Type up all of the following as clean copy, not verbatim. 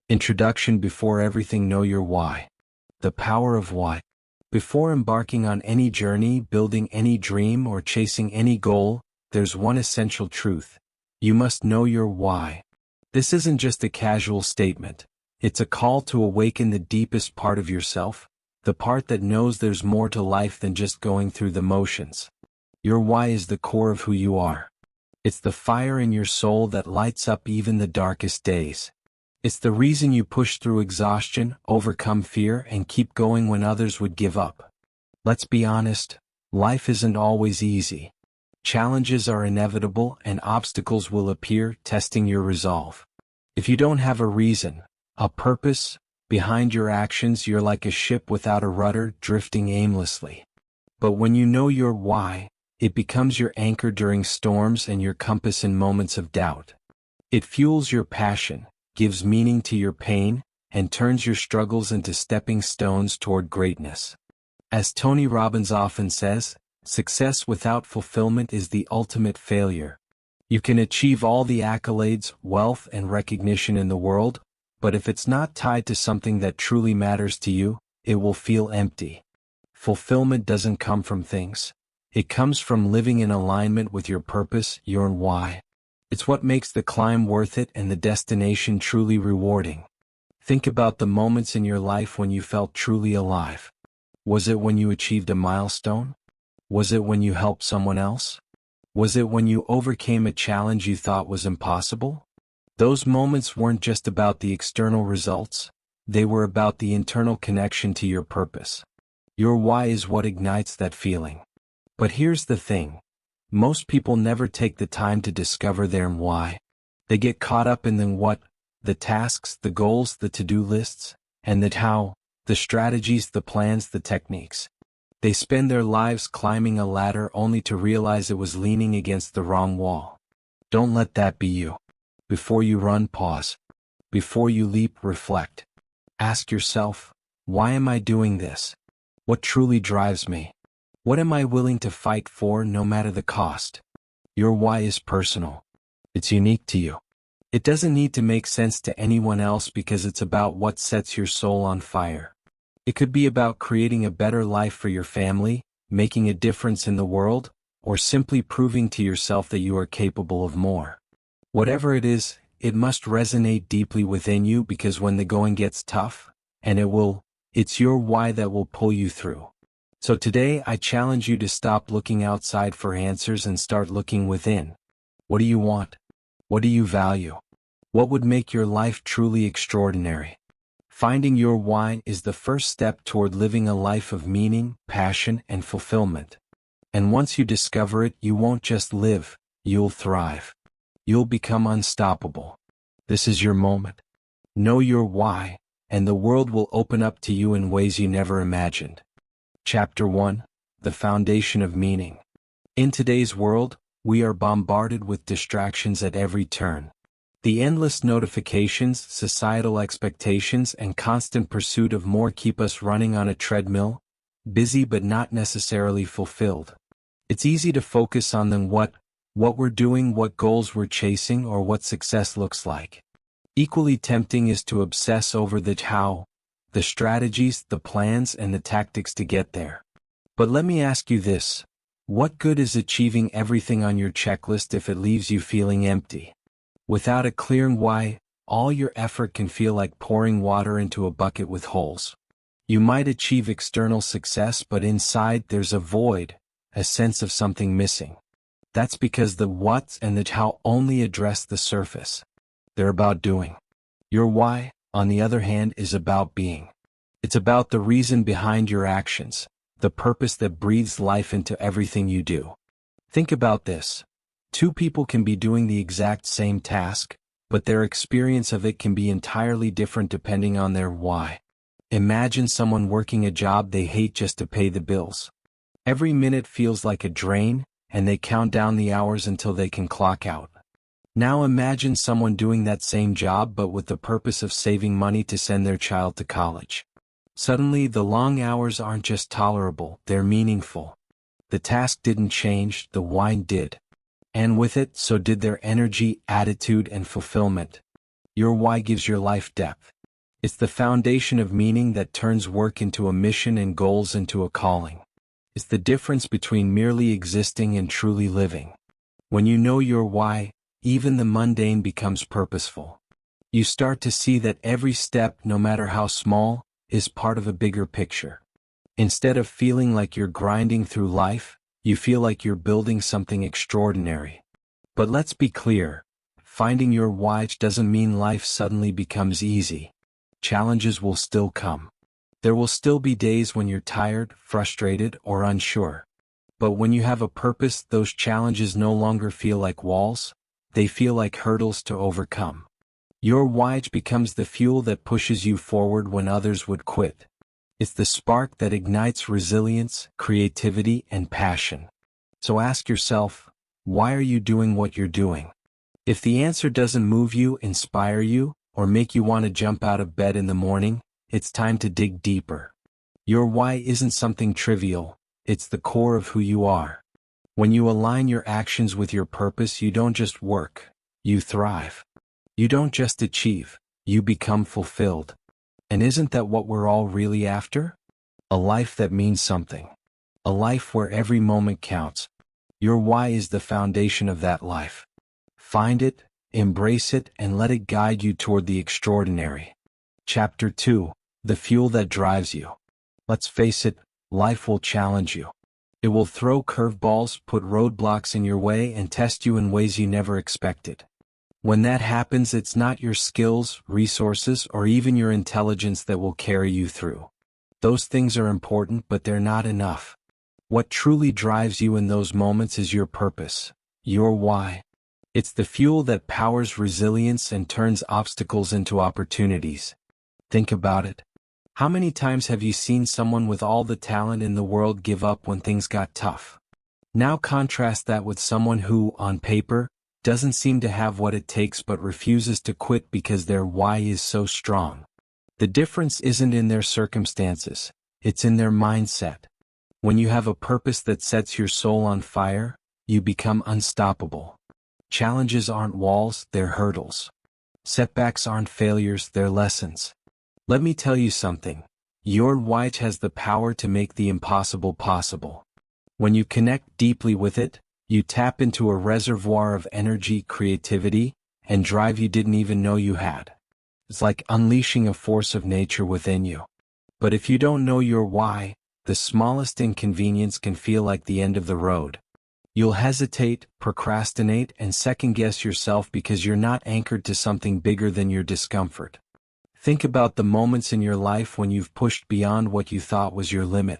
Introduction. Before everything, know your why. The power of why. Before embarking on any journey, building any dream, or chasing any goal, there's one essential truth. You must know your why. This isn't just a casual statement. It's a call to awaken the deepest part of yourself, the part that knows there's more to life than just going through the motions. Your why is the core of who you are. It's the fire in your soul that lights up even the darkest days. It's the reason you push through exhaustion, overcome fear, and keep going when others would give up. Let's be honest, life isn't always easy. Challenges are inevitable and obstacles will appear, testing your resolve. If you don't have a reason, a purpose, behind your actions, you're like a ship without a rudder, drifting aimlessly. But when you know your why, it becomes your anchor during storms and your compass in moments of doubt. It fuels your passion, gives meaning to your pain, and turns your struggles into stepping stones toward greatness. As Tony Robbins often says, success without fulfillment is the ultimate failure. You can achieve all the accolades, wealth, and recognition in the world, but if it's not tied to something that truly matters to you, it will feel empty. Fulfillment doesn't come from things. It comes from living in alignment with your purpose, your why. It's what makes the climb worth it and the destination truly rewarding. Think about the moments in your life when you felt truly alive. Was it when you achieved a milestone? Was it when you helped someone else? Was it when you overcame a challenge you thought was impossible? Those moments weren't just about the external results. They were about the internal connection to your purpose. Your why is what ignites that feeling. But here's the thing. Most people never take the time to discover their why. They get caught up in the what, the tasks, the goals, the to-do lists, and the how, the strategies, the plans, the techniques. They spend their lives climbing a ladder only to realize it was leaning against the wrong wall. Don't let that be you. Before you run, pause. Before you leap, reflect. Ask yourself, why am I doing this? What truly drives me? What am I willing to fight for, no matter the cost? Your why is personal. It's unique to you. It doesn't need to make sense to anyone else because it's about what sets your soul on fire. It could be about creating a better life for your family, making a difference in the world, or simply proving to yourself that you are capable of more. Whatever it is, it must resonate deeply within you because when the going gets tough, and it will, it's your why that will pull you through. So today I challenge you to stop looking outside for answers and start looking within. What do you want? What do you value? What would make your life truly extraordinary? Finding your why is the first step toward living a life of meaning, passion, and fulfillment. And once you discover it, you won't just live, you'll thrive. You'll become unstoppable. This is your moment. Know your why, and the world will open up to you in ways you never imagined. Chapter 1. The Foundation of Meaning. In today's world, we are bombarded with distractions at every turn. The endless notifications, societal expectations, and constant pursuit of more keep us running on a treadmill, busy but not necessarily fulfilled. It's easy to focus on the what we're doing, what goals we're chasing, or what success looks like. Equally tempting is to obsess over the how, the strategies, the plans, and the tactics to get there. But let me ask you this. What good is achieving everything on your checklist if it leaves you feeling empty? Without a clear why, all your effort can feel like pouring water into a bucket with holes. You might achieve external success, but inside there's a void, a sense of something missing. That's because the what and the how only address the surface. They're about doing. Your why, on the other hand, is about being. It's about the reason behind your actions, the purpose that breathes life into everything you do. Think about this. Two people can be doing the exact same task, but their experience of it can be entirely different depending on their why. Imagine someone working a job they hate just to pay the bills. Every minute feels like a drain, and they count down the hours until they can clock out. Now imagine someone doing that same job but with the purpose of saving money to send their child to college. Suddenly, the long hours aren't just tolerable, they're meaningful. The task didn't change, the why did. And with it, so did their energy, attitude, and fulfillment. Your why gives your life depth. It's the foundation of meaning that turns work into a mission and goals into a calling. It's the difference between merely existing and truly living. When you know your why, even the mundane becomes purposeful. You start to see that every step, no matter how small, is part of a bigger picture. Instead of feeling like you're grinding through life, you feel like you're building something extraordinary. But let's be clear, finding your why doesn't mean life suddenly becomes easy. Challenges will still come. There will still be days when you're tired, frustrated, or unsure. But when you have a purpose, those challenges no longer feel like walls, they feel like hurdles to overcome. Your why becomes the fuel that pushes you forward when others would quit. It's the spark that ignites resilience, creativity, and passion. So ask yourself, why are you doing what you're doing? If the answer doesn't move you, inspire you, or make you want to jump out of bed in the morning, it's time to dig deeper. Your why isn't something trivial, it's the core of who you are. When you align your actions with your purpose, you don't just work, you thrive. You don't just achieve, you become fulfilled. And isn't that what we're all really after? A life that means something. A life where every moment counts. Your why is the foundation of that life. Find it, embrace it, and let it guide you toward the extraordinary. Chapter 2: The Fuel That Drives You. Let's face it, life will challenge you. It will throw curveballs, put roadblocks in your way, and test you in ways you never expected. When that happens, it's not your skills, resources, or even your intelligence that will carry you through. Those things are important, but they're not enough. What truly drives you in those moments is your purpose, your why. It's the fuel that powers resilience and turns obstacles into opportunities. Think about it. How many times have you seen someone with all the talent in the world give up when things got tough? Now contrast that with someone who, on paper, doesn't seem to have what it takes but refuses to quit because their why is so strong. The difference isn't in their circumstances, it's in their mindset. When you have a purpose that sets your soul on fire, you become unstoppable. Challenges aren't walls, they're hurdles. Setbacks aren't failures, they're lessons. Let me tell you something. Your why has the power to make the impossible possible. When you connect deeply with it, you tap into a reservoir of energy, creativity, and drive you didn't even know you had. It's like unleashing a force of nature within you. But if you don't know your why, the smallest inconvenience can feel like the end of the road. You'll hesitate, procrastinate, and second-guess yourself because you're not anchored to something bigger than your discomfort. Think about the moments in your life when you've pushed beyond what you thought was your limit.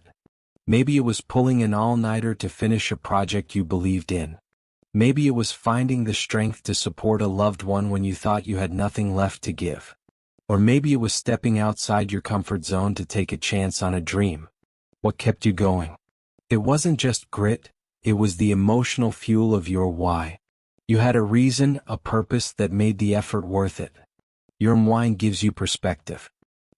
Maybe it was pulling an all-nighter to finish a project you believed in. Maybe it was finding the strength to support a loved one when you thought you had nothing left to give. Or maybe it was stepping outside your comfort zone to take a chance on a dream. What kept you going? It wasn't just grit, it was the emotional fuel of your why. You had a reason, a purpose that made the effort worth it. Your why gives you perspective.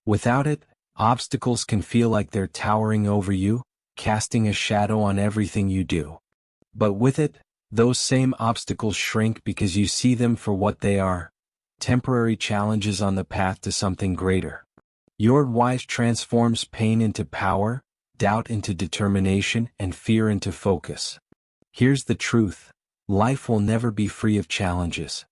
Without it, obstacles can feel like they're towering over you, casting a shadow on everything you do. But with it, those same obstacles shrink because you see them for what they are, temporary challenges on the path to something greater. Your why transforms pain into power, doubt into determination, and fear into focus. Here's the truth: life will never be free of challenges.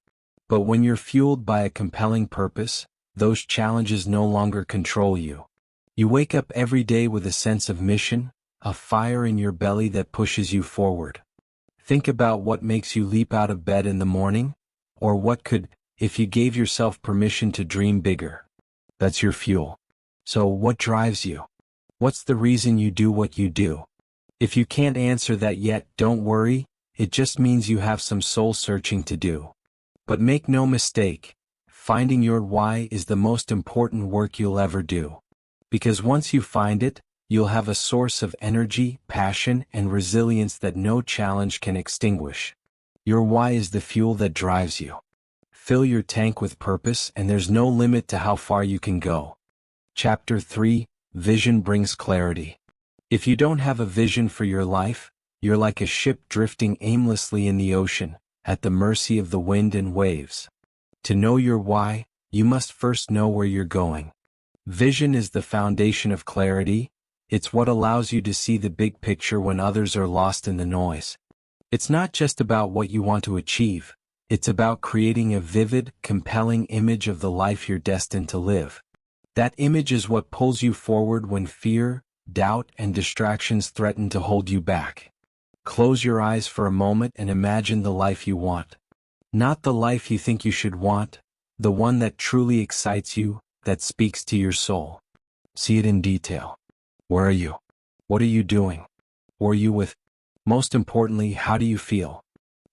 But when you're fueled by a compelling purpose, those challenges no longer control you. You wake up every day with a sense of mission, a fire in your belly that pushes you forward. Think about what makes you leap out of bed in the morning, or what could, if you gave yourself permission to dream bigger. That's your fuel. So what drives you? What's the reason you do what you do? If you can't answer that yet, don't worry, it just means you have some soul searching to do. But make no mistake, finding your why is the most important work you'll ever do. Because once you find it, you'll have a source of energy, passion, and resilience that no challenge can extinguish. Your why is the fuel that drives you. Fill your tank with purpose, and there's no limit to how far you can go. Chapter 3: Vision Brings Clarity. If you don't have a vision for your life, you're like a ship drifting aimlessly in the ocean, at the mercy of the wind and waves. To know your why, you must first know where you're going. Vision is the foundation of clarity. It's what allows you to see the big picture when others are lost in the noise. It's not just about what you want to achieve. It's about creating a vivid, compelling image of the life you're destined to live. That image is what pulls you forward when fear, doubt, and distractions threaten to hold you back. Close your eyes for a moment and imagine the life you want. Not the life you think you should want, the one that truly excites you, that speaks to your soul. See it in detail. Where are you? What are you doing? Who are you with? Most importantly, how do you feel?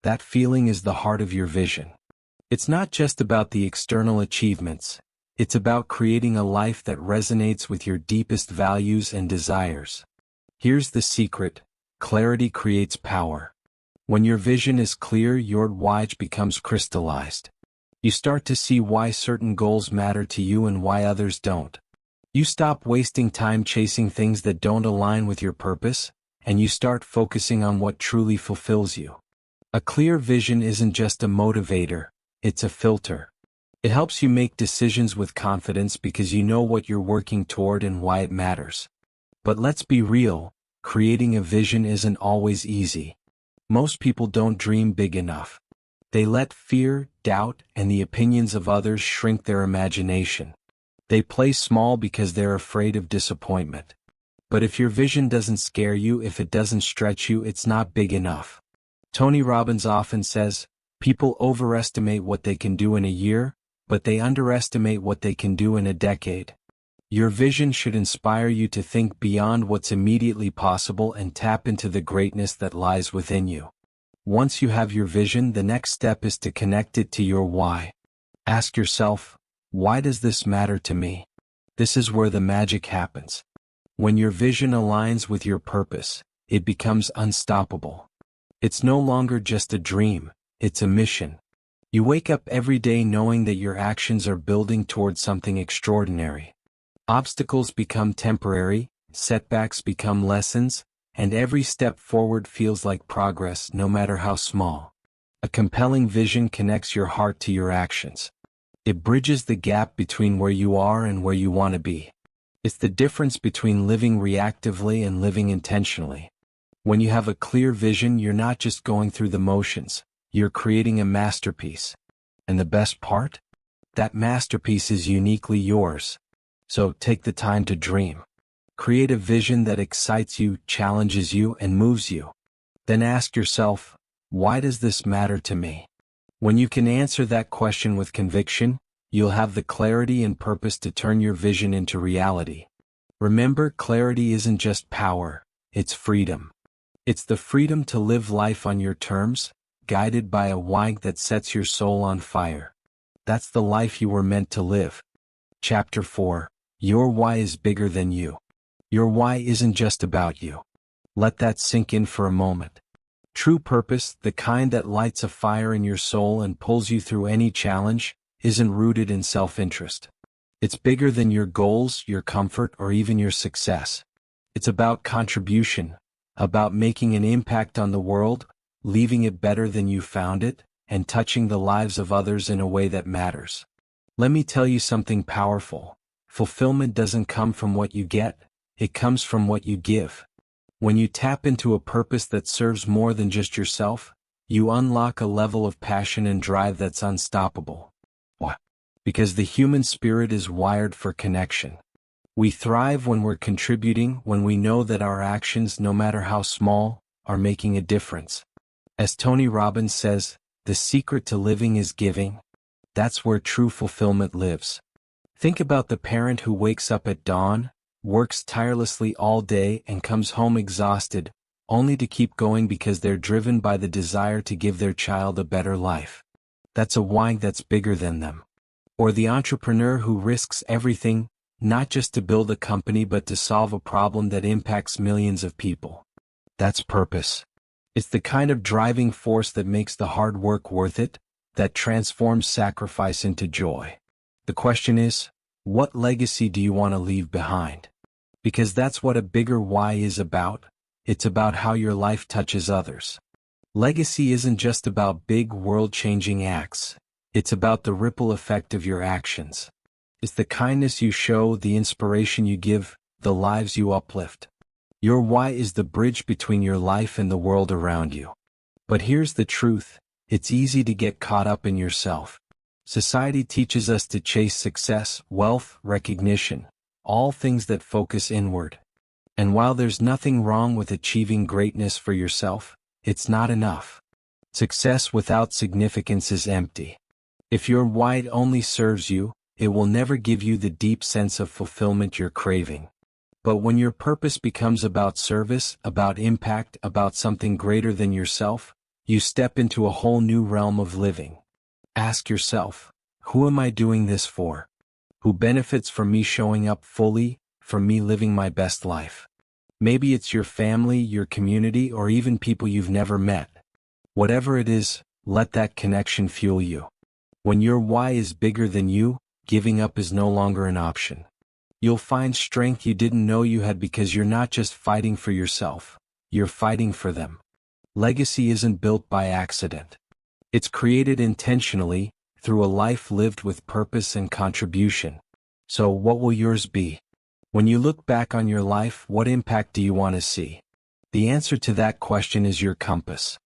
That feeling is the heart of your vision. It's not just about the external achievements. It's about creating a life that resonates with your deepest values and desires. Here's the secret: clarity creates power. When your vision is clear, your why becomes crystallized. You start to see why certain goals matter to you and why others don't. You stop wasting time chasing things that don't align with your purpose, and you start focusing on what truly fulfills you. A clear vision isn't just a motivator, it's a filter. It helps you make decisions with confidence because you know what you're working toward and why it matters. But let's be real, creating a vision isn't always easy. Most people don't dream big enough. They let fear, doubt, and the opinions of others shrink their imagination. They play small because they're afraid of disappointment. But if your vision doesn't scare you, if it doesn't stretch you, it's not big enough. Tony Robbins often says, people overestimate what they can do in a year, but they underestimate what they can do in a decade. Your vision should inspire you to think beyond what's immediately possible and tap into the greatness that lies within you. Once you have your vision, the next step is to connect it to your why. Ask yourself, why does this matter to me? This is where the magic happens. When your vision aligns with your purpose, it becomes unstoppable. It's no longer just a dream, it's a mission. You wake up every day knowing that your actions are building towards something extraordinary. Obstacles become temporary, setbacks become lessons, and every step forward feels like progress, no matter how small. A compelling vision connects your heart to your actions. It bridges the gap between where you are and where you want to be. It's the difference between living reactively and living intentionally. When you have a clear vision, you're not just going through the motions, you're creating a masterpiece. And the best part? That masterpiece is uniquely yours. So take the time to dream. Create a vision that excites you, challenges you, and moves you. Then ask yourself, why does this matter to me? When you can answer that question with conviction, you'll have the clarity and purpose to turn your vision into reality. Remember, clarity isn't just power, it's freedom. It's the freedom to live life on your terms, guided by a why that sets your soul on fire. That's the life you were meant to live. Chapter 4. Your why is bigger than you. Your why isn't just about you. Let that sink in for a moment. True purpose, the kind that lights a fire in your soul and pulls you through any challenge, isn't rooted in self-interest. It's bigger than your goals, your comfort, or even your success. It's about contribution, about making an impact on the world, leaving it better than you found it, and touching the lives of others in a way that matters. Let me tell you something powerful. Fulfillment doesn't come from what you get, it comes from what you give. When you tap into a purpose that serves more than just yourself, you unlock a level of passion and drive that's unstoppable. Why? Because the human spirit is wired for connection. We thrive when we're contributing, when we know that our actions, no matter how small, are making a difference. As Tony Robbins says, the secret to living is giving. That's where true fulfillment lives. Think about the parent who wakes up at dawn, works tirelessly all day, and comes home exhausted, only to keep going because they're driven by the desire to give their child a better life. That's a why that's bigger than them. Or the entrepreneur who risks everything, not just to build a company but to solve a problem that impacts millions of people. That's purpose. It's the kind of driving force that makes the hard work worth it, that transforms sacrifice into joy. The question is, what legacy do you want to leave behind? Because that's what a bigger why is about. It's about how your life touches others. Legacy isn't just about big world-changing acts. It's about the ripple effect of your actions. It's the kindness you show, the inspiration you give, the lives you uplift. Your why is the bridge between your life and the world around you. But here's the truth, it's easy to get caught up in yourself. Society teaches us to chase success, wealth, recognition, all things that focus inward. And while there's nothing wrong with achieving greatness for yourself, it's not enough. Success without significance is empty. If your why only serves you, it will never give you the deep sense of fulfillment you're craving. But when your purpose becomes about service, about impact, about something greater than yourself, you step into a whole new realm of living. Ask yourself, who am I doing this for? Who benefits from me showing up fully, from me living my best life? Maybe it's your family, your community, or even people you've never met. Whatever it is, let that connection fuel you. When your why is bigger than you, giving up is no longer an option. You'll find strength you didn't know you had because you're not just fighting for yourself, you're fighting for them. Legacy isn't built by accident. It's created intentionally, through a life lived with purpose and contribution. So what will yours be? When you look back on your life, what impact do you want to see? The answer to that question is your compass.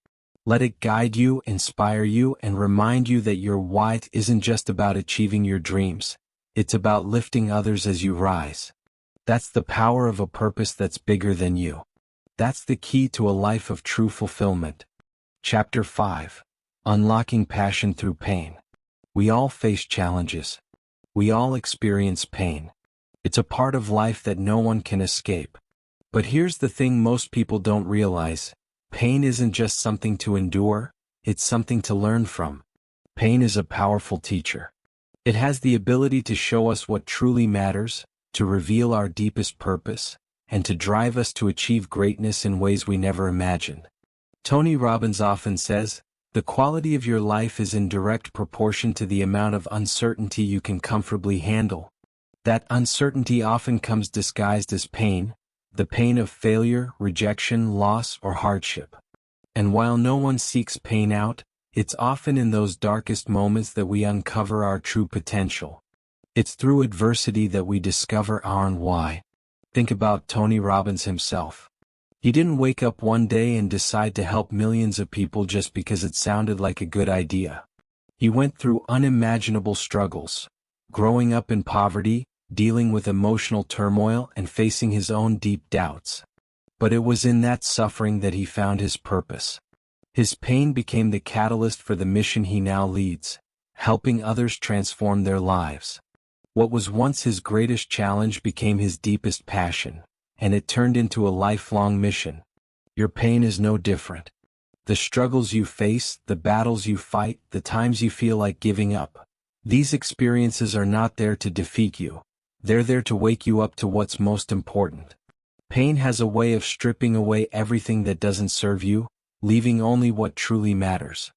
Let it guide you, inspire you, and remind you that your why isn't just about achieving your dreams. It's about lifting others as you rise. That's the power of a purpose that's bigger than you. That's the key to a life of true fulfillment. Chapter 5. Unlocking passion through pain. We all face challenges. We all experience pain. It's a part of life that no one can escape. But here's the thing most people don't realize. Pain isn't just something to endure, it's something to learn from. Pain is a powerful teacher. It has the ability to show us what truly matters, to reveal our deepest purpose, and to drive us to achieve greatness in ways we never imagined. Tony Robbins often says, the quality of your life is in direct proportion to the amount of uncertainty you can comfortably handle. That uncertainty often comes disguised as pain, the pain of failure, rejection, loss, or hardship. And while no one seeks pain out, it's often in those darkest moments that we uncover our true potential. It's through adversity that we discover our why. Think about Tony Robbins himself. He didn't wake up one day and decide to help millions of people just because it sounded like a good idea. He went through unimaginable struggles, growing up in poverty, dealing with emotional turmoil, and facing his own deep doubts. But it was in that suffering that he found his purpose. His pain became the catalyst for the mission he now leads, helping others transform their lives. What was once his greatest challenge became his deepest passion, and it turned into a lifelong mission. Your pain is no different. The struggles you face, the battles you fight, the times you feel like giving up. These experiences are not there to defeat you. They're there to wake you up to what's most important. Pain has a way of stripping away everything that doesn't serve you, leaving only what truly matters.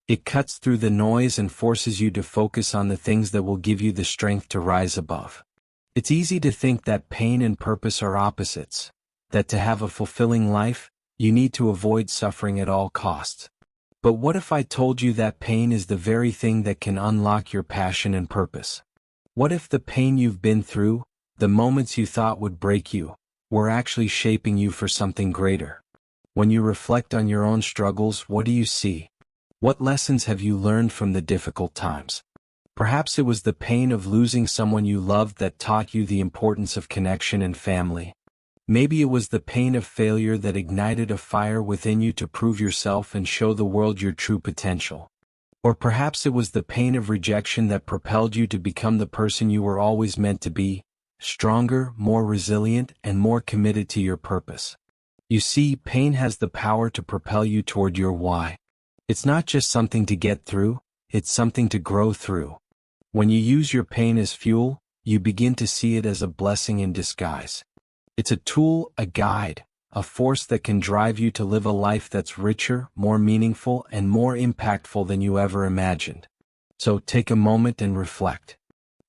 It cuts through the noise and forces you to focus on the things that will give you the strength to rise above. It's easy to think that pain and purpose are opposites, that to have a fulfilling life, you need to avoid suffering at all costs. But what if I told you that pain is the very thing that can unlock your passion and purpose? What if the pain you've been through, the moments you thought would break you, were actually shaping you for something greater? When you reflect on your own struggles, what do you see? What lessons have you learned from the difficult times? Perhaps it was the pain of losing someone you loved that taught you the importance of connection and family. Maybe it was the pain of failure that ignited a fire within you to prove yourself and show the world your true potential. Or perhaps it was the pain of rejection that propelled you to become the person you were always meant to be, stronger, more resilient, and more committed to your purpose. You see, pain has the power to propel you toward your why. It's not just something to get through, it's something to grow through. When you use your pain as fuel, you begin to see it as a blessing in disguise. It's a tool, a guide, a force that can drive you to live a life that's richer, more meaningful, and more impactful than you ever imagined. So take a moment and reflect.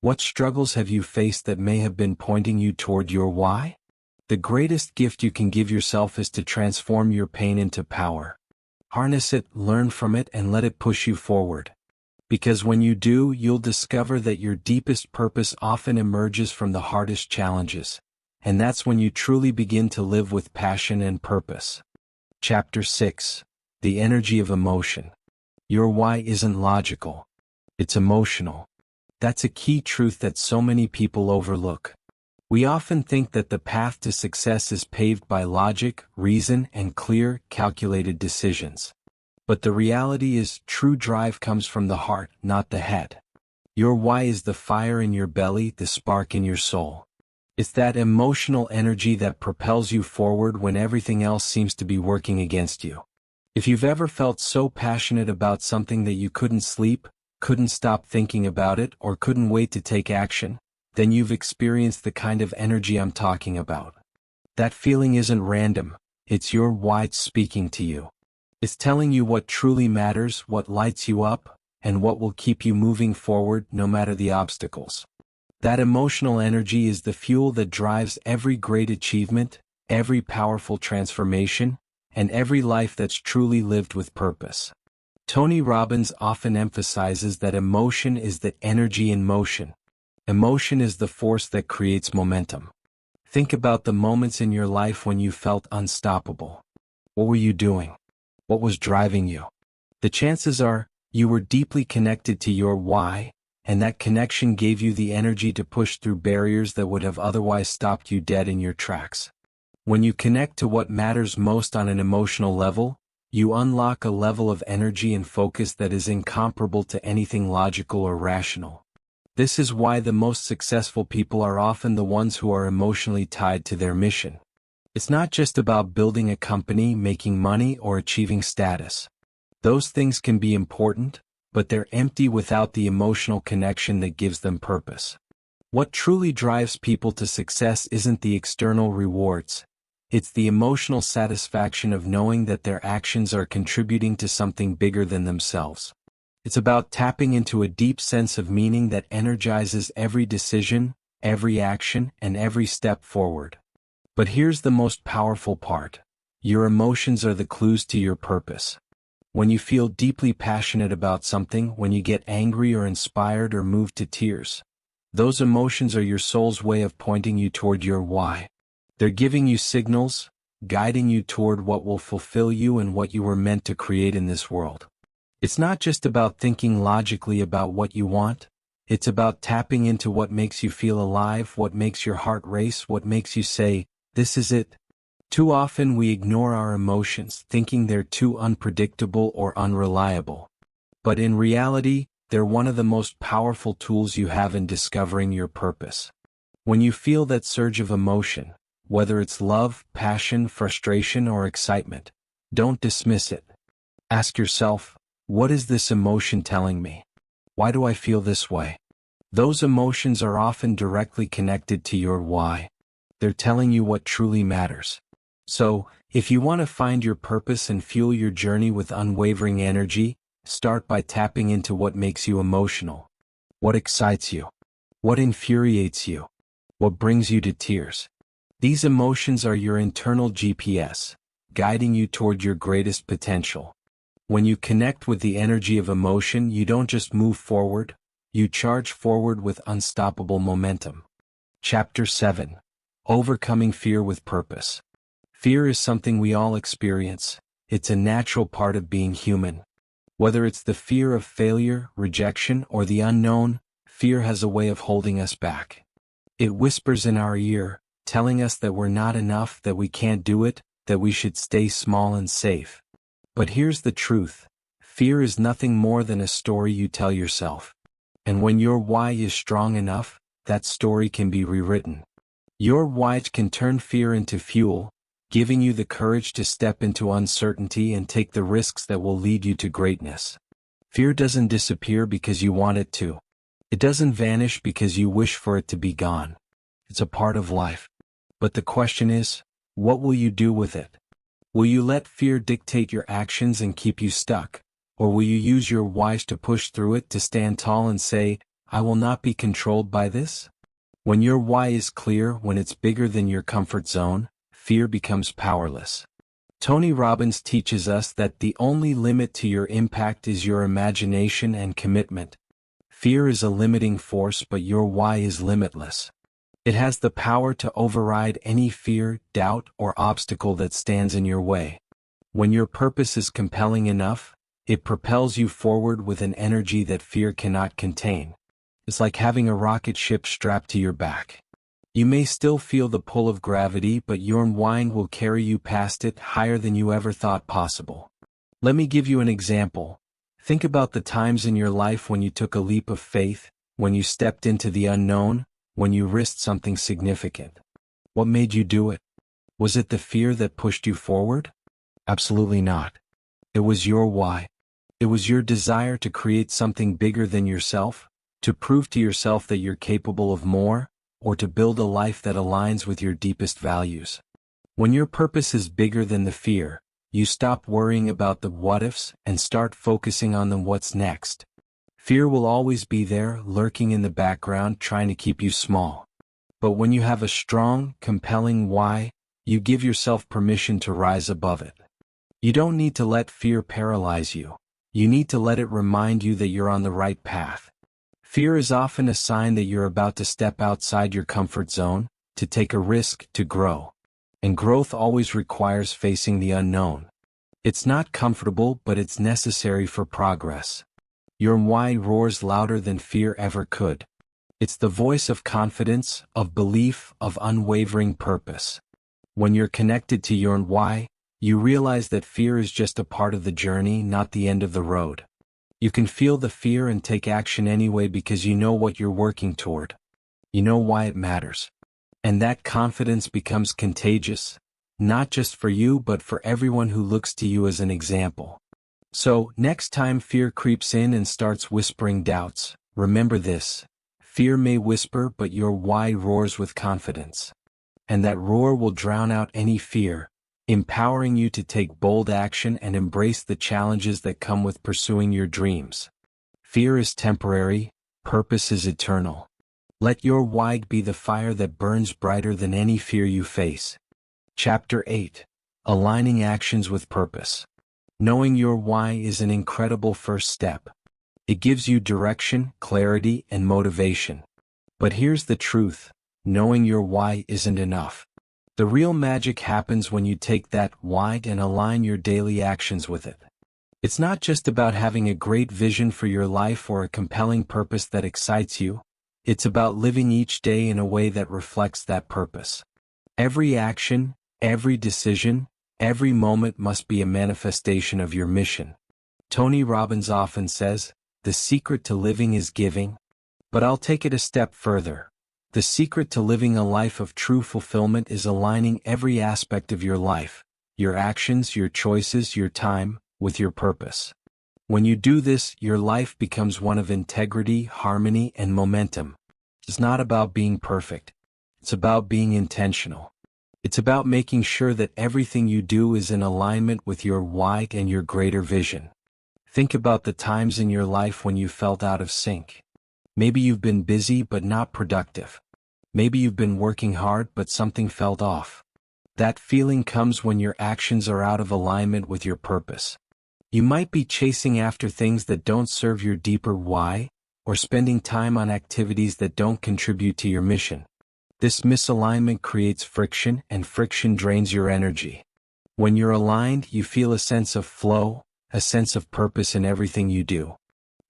What struggles have you faced that may have been pointing you toward your why? The greatest gift you can give yourself is to transform your pain into power. Harness it, learn from it, and let it push you forward. Because when you do, you'll discover that your deepest purpose often emerges from the hardest challenges. And that's when you truly begin to live with passion and purpose. Chapter 6. The Energy of Emotion. Your why isn't logical. It's emotional. That's a key truth that so many people overlook. We often think that the path to success is paved by logic, reason, and clear, calculated decisions. But the reality is, true drive comes from the heart, not the head. Your why is the fire in your belly, the spark in your soul. It's that emotional energy that propels you forward when everything else seems to be working against you. If you've ever felt so passionate about something that you couldn't sleep, couldn't stop thinking about it, or couldn't wait to take action, then you've experienced the kind of energy I'm talking about. That feeling isn't random, it's your why speaking to you. It's telling you what truly matters, what lights you up, and what will keep you moving forward no matter the obstacles. That emotional energy is the fuel that drives every great achievement, every powerful transformation, and every life that's truly lived with purpose. Tony Robbins often emphasizes that emotion is the energy in motion. Emotion is the force that creates momentum. Think about the moments in your life when you felt unstoppable. What were you doing? What was driving you? The chances are, you were deeply connected to your why, and that connection gave you the energy to push through barriers that would have otherwise stopped you dead in your tracks. When you connect to what matters most on an emotional level, you unlock a level of energy and focus that is incomparable to anything logical or rational. This is why the most successful people are often the ones who are emotionally tied to their mission. It's not just about building a company, making money, or achieving status. Those things can be important, but they're empty without the emotional connection that gives them purpose. What truly drives people to success isn't the external rewards. It's the emotional satisfaction of knowing that their actions are contributing to something bigger than themselves. It's about tapping into a deep sense of meaning that energizes every decision, every action, and every step forward. But here's the most powerful part. Your emotions are the clues to your purpose. When you feel deeply passionate about something, when you get angry or inspired or moved to tears, those emotions are your soul's way of pointing you toward your why. They're giving you signals, guiding you toward what will fulfill you and what you were meant to create in this world. It's not just about thinking logically about what you want. It's about tapping into what makes you feel alive, what makes your heart race, what makes you say, "This is it." Too often we ignore our emotions, thinking they're too unpredictable or unreliable. But in reality, they're one of the most powerful tools you have in discovering your purpose. When you feel that surge of emotion, whether it's love, passion, frustration, or excitement, don't dismiss it. Ask yourself, what is this emotion telling me? Why do I feel this way? Those emotions are often directly connected to your why. They're telling you what truly matters. So, if you want to find your purpose and fuel your journey with unwavering energy, start by tapping into what makes you emotional. What excites you? What infuriates you? What brings you to tears? These emotions are your internal GPS, guiding you toward your greatest potential. When you connect with the energy of emotion, you don't just move forward, you charge forward with unstoppable momentum. Chapter 7. Overcoming Fear with Purpose. Fear is something we all experience. It's a natural part of being human. Whether it's the fear of failure, rejection, or the unknown, fear has a way of holding us back. It whispers in our ear, telling us that we're not enough, that we can't do it, that we should stay small and safe. But here's the truth. Fear is nothing more than a story you tell yourself. And when your why is strong enough, that story can be rewritten. Your why can turn fear into fuel, giving you the courage to step into uncertainty and take the risks that will lead you to greatness. Fear doesn't disappear because you want it to. It doesn't vanish because you wish for it to be gone. It's a part of life. But the question is, what will you do with it? Will you let fear dictate your actions and keep you stuck? Or will you use your whys to push through it, to stand tall and say, "I will not be controlled by this"? When your why is clear, when it's bigger than your comfort zone, fear becomes powerless. Tony Robbins teaches us that the only limit to your impact is your imagination and commitment. Fear is a limiting force, but your why is limitless. It has the power to override any fear, doubt, or obstacle that stands in your way. When your purpose is compelling enough, it propels you forward with an energy that fear cannot contain. It's like having a rocket ship strapped to your back. You may still feel the pull of gravity, but your why will carry you past it, higher than you ever thought possible. Let me give you an example. Think about the times in your life when you took a leap of faith, when you stepped into the unknown, when you risked something significant. What made you do it? Was it the fear that pushed you forward? Absolutely not. It was your why. It was your desire to create something bigger than yourself, to prove to yourself that you're capable of more, or to build a life that aligns with your deepest values. When your purpose is bigger than the fear, you stop worrying about the what-ifs and start focusing on the what's next. Fear will always be there, lurking in the background, trying to keep you small. But when you have a strong, compelling why, you give yourself permission to rise above it. You don't need to let fear paralyze you. You need to let it remind you that you're on the right path. Fear is often a sign that you're about to step outside your comfort zone, to take a risk, to grow. And growth always requires facing the unknown. It's not comfortable, but it's necessary for progress. Your why roars louder than fear ever could. It's the voice of confidence, of belief, of unwavering purpose. When you're connected to your why, you realize that fear is just a part of the journey, not the end of the road. You can feel the fear and take action anyway because you know what you're working toward. You know why it matters. And that confidence becomes contagious, not just for you but for everyone who looks to you as an example. So, next time fear creeps in and starts whispering doubts, remember this: fear may whisper, but your why roars with confidence. And that roar will drown out any fear, empowering you to take bold action and embrace the challenges that come with pursuing your dreams. Fear is temporary, purpose is eternal. Let your why be the fire that burns brighter than any fear you face. Chapter 8. Aligning Actions with Purpose. Knowing your why is an incredible first step. It gives you direction, clarity, and motivation. But here's the truth: knowing your why isn't enough. The real magic happens when you take that why and align your daily actions with it. It's not just about having a great vision for your life or a compelling purpose that excites you. It's about living each day in a way that reflects that purpose. Every action, every decision, every moment must be a manifestation of your mission. Tony Robbins often says, "The secret to living is giving." But I'll take it a step further. The secret to living a life of true fulfillment is aligning every aspect of your life, your actions, your choices, your time, with your purpose. When you do this, your life becomes one of integrity, harmony, and momentum. It's not about being perfect. It's about being intentional. It's about making sure that everything you do is in alignment with your why and your greater vision. Think about the times in your life when you felt out of sync. Maybe you've been busy but not productive. Maybe you've been working hard but something felt off. That feeling comes when your actions are out of alignment with your purpose. You might be chasing after things that don't serve your deeper why, or spending time on activities that don't contribute to your mission. This misalignment creates friction, and friction drains your energy. When you're aligned, you feel a sense of flow, a sense of purpose in everything you do.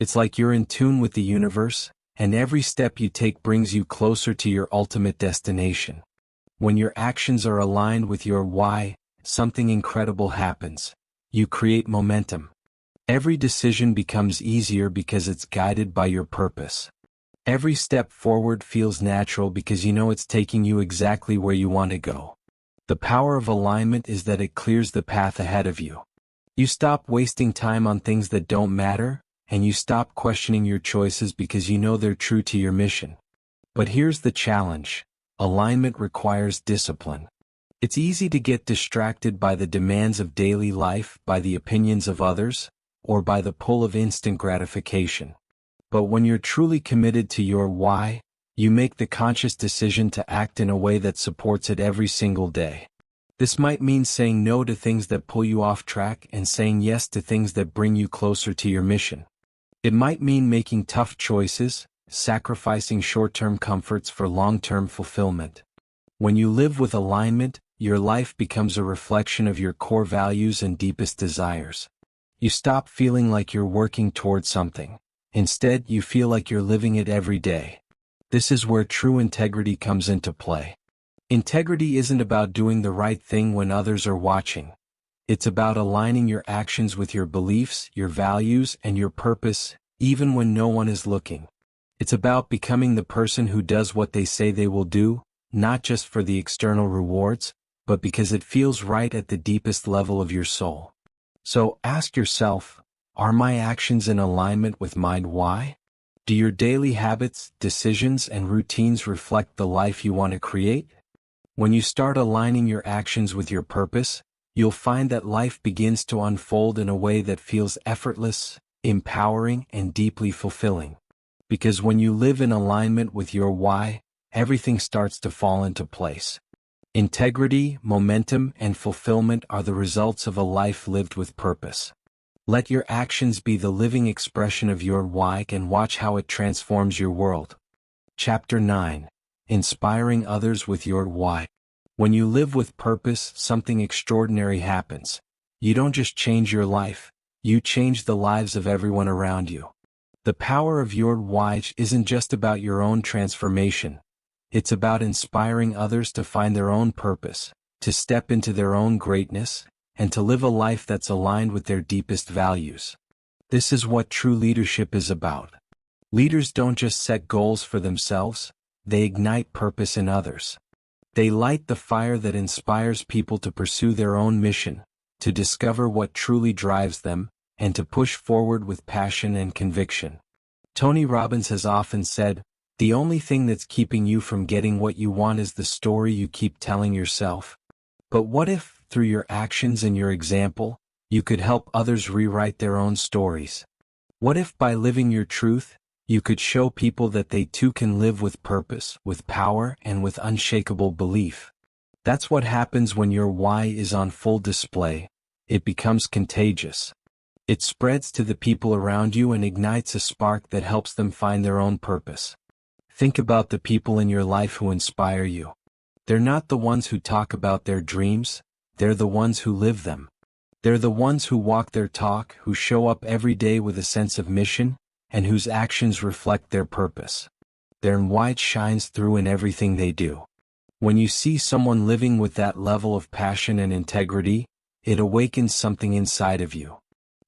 It's like you're in tune with the universe, and every step you take brings you closer to your ultimate destination. When your actions are aligned with your why, something incredible happens. You create momentum. Every decision becomes easier because it's guided by your purpose. Every step forward feels natural because you know it's taking you exactly where you want to go. The power of alignment is that it clears the path ahead of you. You stop wasting time on things that don't matter, and you stop questioning your choices because you know they're true to your mission. But here's the challenge: alignment requires discipline. It's easy to get distracted by the demands of daily life, by the opinions of others, or by the pull of instant gratification. But when you're truly committed to your why, you make the conscious decision to act in a way that supports it every single day. This might mean saying no to things that pull you off track and saying yes to things that bring you closer to your mission. It might mean making tough choices, sacrificing short-term comforts for long-term fulfillment. When you live with alignment, your life becomes a reflection of your core values and deepest desires. You stop feeling like you're working towards something. Instead, you feel like you're living it every day. This is where true integrity comes into play. Integrity isn't about doing the right thing when others are watching. It's about aligning your actions with your beliefs, your values, and your purpose, even when no one is looking. It's about becoming the person who does what they say they will do, not just for the external rewards, but because it feels right at the deepest level of your soul. So ask yourself, are my actions in alignment with my why? Do your daily habits, decisions, and routines reflect the life you want to create? When you start aligning your actions with your purpose, you'll find that life begins to unfold in a way that feels effortless, empowering, and deeply fulfilling. Because when you live in alignment with your why, everything starts to fall into place. Integrity, momentum, and fulfillment are the results of a life lived with purpose. Let your actions be the living expression of your why and watch how it transforms your world. Chapter 9. Inspiring others with your why. When you live with purpose, something extraordinary happens. You don't just change your life, you change the lives of everyone around you. The power of your why isn't just about your own transformation. It's about inspiring others to find their own purpose, to step into their own greatness, and to live a life that's aligned with their deepest values. This is what true leadership is about. Leaders don't just set goals for themselves, they ignite purpose in others. They light the fire that inspires people to pursue their own mission, to discover what truly drives them, and to push forward with passion and conviction. Tony Robbins has often said, "The only thing that's keeping you from getting what you want is the story you keep telling yourself." But what if, through your actions and your example, you could help others rewrite their own stories? What if by living your truth, you could show people that they too can live with purpose, with power, and with unshakable belief? That's what happens when your why is on full display. It becomes contagious. It spreads to the people around you and ignites a spark that helps them find their own purpose. Think about the people in your life who inspire you. They're not the ones who talk about their dreams, they're the ones who live them. They're the ones who walk their talk, who show up every day with a sense of mission, and whose actions reflect their purpose. Their why shines through in everything they do. When you see someone living with that level of passion and integrity, it awakens something inside of you.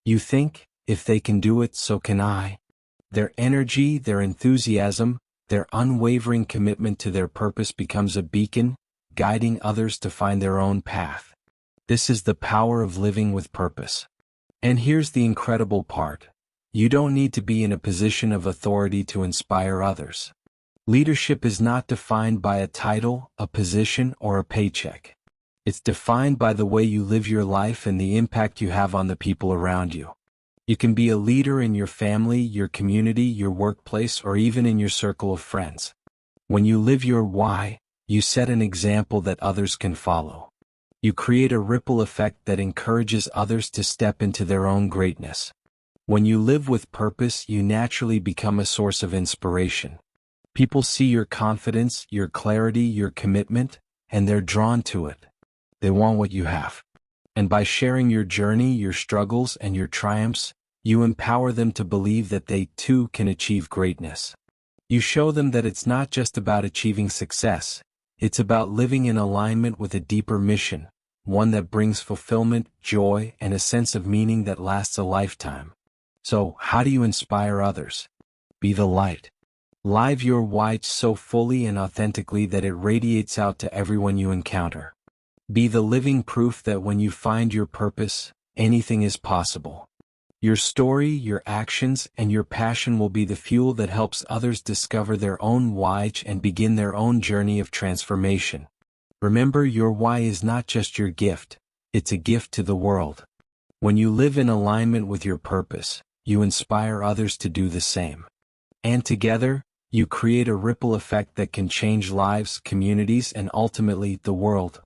You think, if they can do it, so can I. Their energy, their enthusiasm, their unwavering commitment to their purpose becomes a beacon, guiding others to find their own path. This is the power of living with purpose. And here's the incredible part. You don't need to be in a position of authority to inspire others. Leadership is not defined by a title, a position, or a paycheck. It's defined by the way you live your life and the impact you have on the people around you. You can be a leader in your family, your community, your workplace, or even in your circle of friends. When you live your why, you set an example that others can follow. You create a ripple effect that encourages others to step into their own greatness. When you live with purpose, you naturally become a source of inspiration. People see your confidence, your clarity, your commitment, and they're drawn to it. They want what you have. And by sharing your journey, your struggles, and your triumphs, you empower them to believe that they too can achieve greatness. You show them that it's not just about achieving success, it's about living in alignment with a deeper mission, one that brings fulfillment, joy, and a sense of meaning that lasts a lifetime. So, how do you inspire others? Be the light. Live your why so fully and authentically that it radiates out to everyone you encounter. Be the living proof that when you find your purpose, anything is possible. Your story, your actions, and your passion will be the fuel that helps others discover their own why and begin their own journey of transformation. Remember, your why is not just your gift, it's a gift to the world. When you live in alignment with your purpose, you inspire others to do the same. And together, you create a ripple effect that can change lives, communities, and ultimately the world.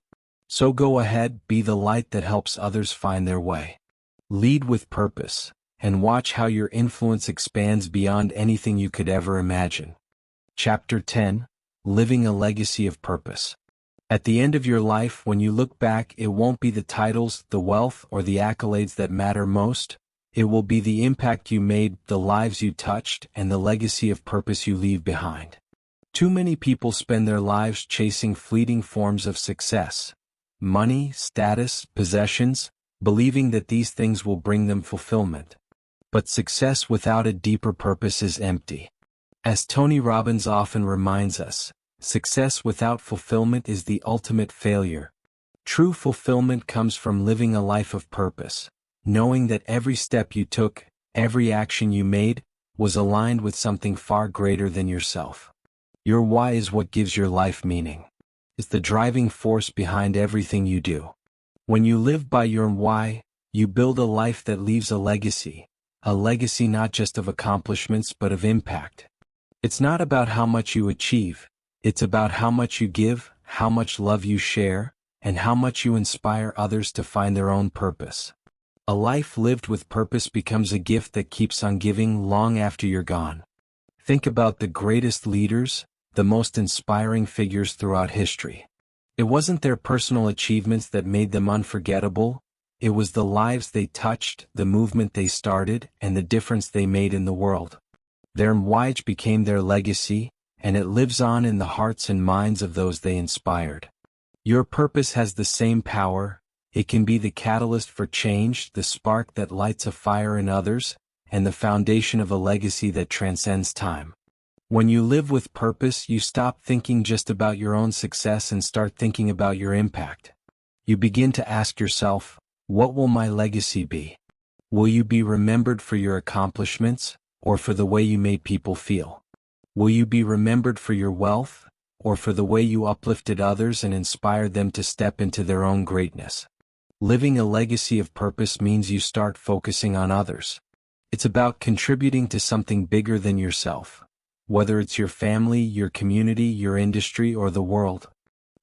So go ahead, be the light that helps others find their way. Lead with purpose, and watch how your influence expands beyond anything you could ever imagine. Chapter 10: Living a Legacy of Purpose. At the end of your life, when you look back, it won't be the titles, the wealth, or the accolades that matter most. It will be the impact you made, the lives you touched, and the legacy of purpose you leave behind. Too many people spend their lives chasing fleeting forms of success, money, status, possessions, believing that these things will bring them fulfillment. But success without a deeper purpose is empty. As Tony Robbins often reminds us, success without fulfillment is the ultimate failure. True fulfillment comes from living a life of purpose, knowing that every step you took, every action you made, was aligned with something far greater than yourself. Your why is what gives your life meaning. It's the driving force behind everything you do. When you live by your why, you build a life that leaves a legacy not just of accomplishments but of impact. It's not about how much you achieve, it's about how much you give, how much love you share, and how much you inspire others to find their own purpose. A life lived with purpose becomes a gift that keeps on giving long after you're gone. Think about the greatest leaders, the most inspiring figures throughout history. It wasn't their personal achievements that made them unforgettable, it was the lives they touched, the movement they started, and the difference they made in the world. Their why became their legacy, and it lives on in the hearts and minds of those they inspired. Your purpose has the same power. It can be the catalyst for change, the spark that lights a fire in others, and the foundation of a legacy that transcends time. When you live with purpose, you stop thinking just about your own success and start thinking about your impact. You begin to ask yourself, what will my legacy be? Will you be remembered for your accomplishments, or for the way you made people feel? Will you be remembered for your wealth, or for the way you uplifted others and inspired them to step into their own greatness? Living a legacy of purpose means you start focusing on others. It's about contributing to something bigger than yourself, whether it's your family, your community, your industry, or the world.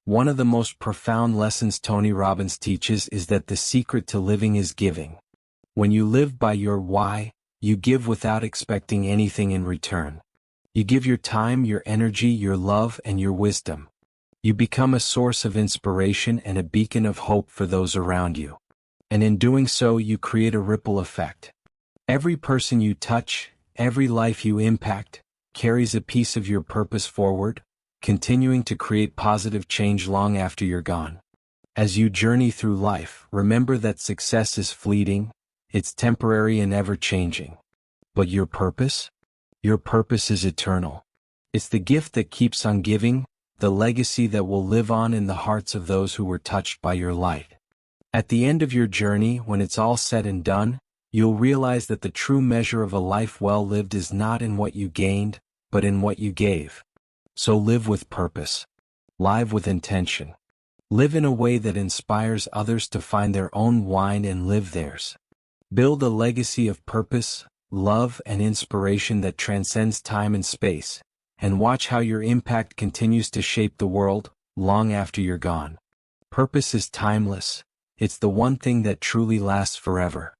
One of the most profound lessons Tony Robbins teaches is that the secret to living is giving. When you live by your why, you give without expecting anything in return. You give your time, your energy, your love, and your wisdom. You become a source of inspiration and a beacon of hope for those around you. And in doing so, you create a ripple effect. Every person you touch, every life you impact, carries a piece of your purpose forward, continuing to create positive change long after you're gone. As you journey through life, remember that success is fleeting, it's temporary and ever-changing. But your purpose? Your purpose is eternal. It's the gift that keeps on giving, the legacy that will live on in the hearts of those who were touched by your light. At the end of your journey, when it's all said and done, you'll realize that the true measure of a life well lived is not in what you gained, but in what you gave. So live with purpose. Live with intention. Live in a way that inspires others to find their own why and live theirs. Build a legacy of purpose, love, and inspiration that transcends time and space, and watch how your impact continues to shape the world, long after you're gone. Purpose is timeless. It's the one thing that truly lasts forever.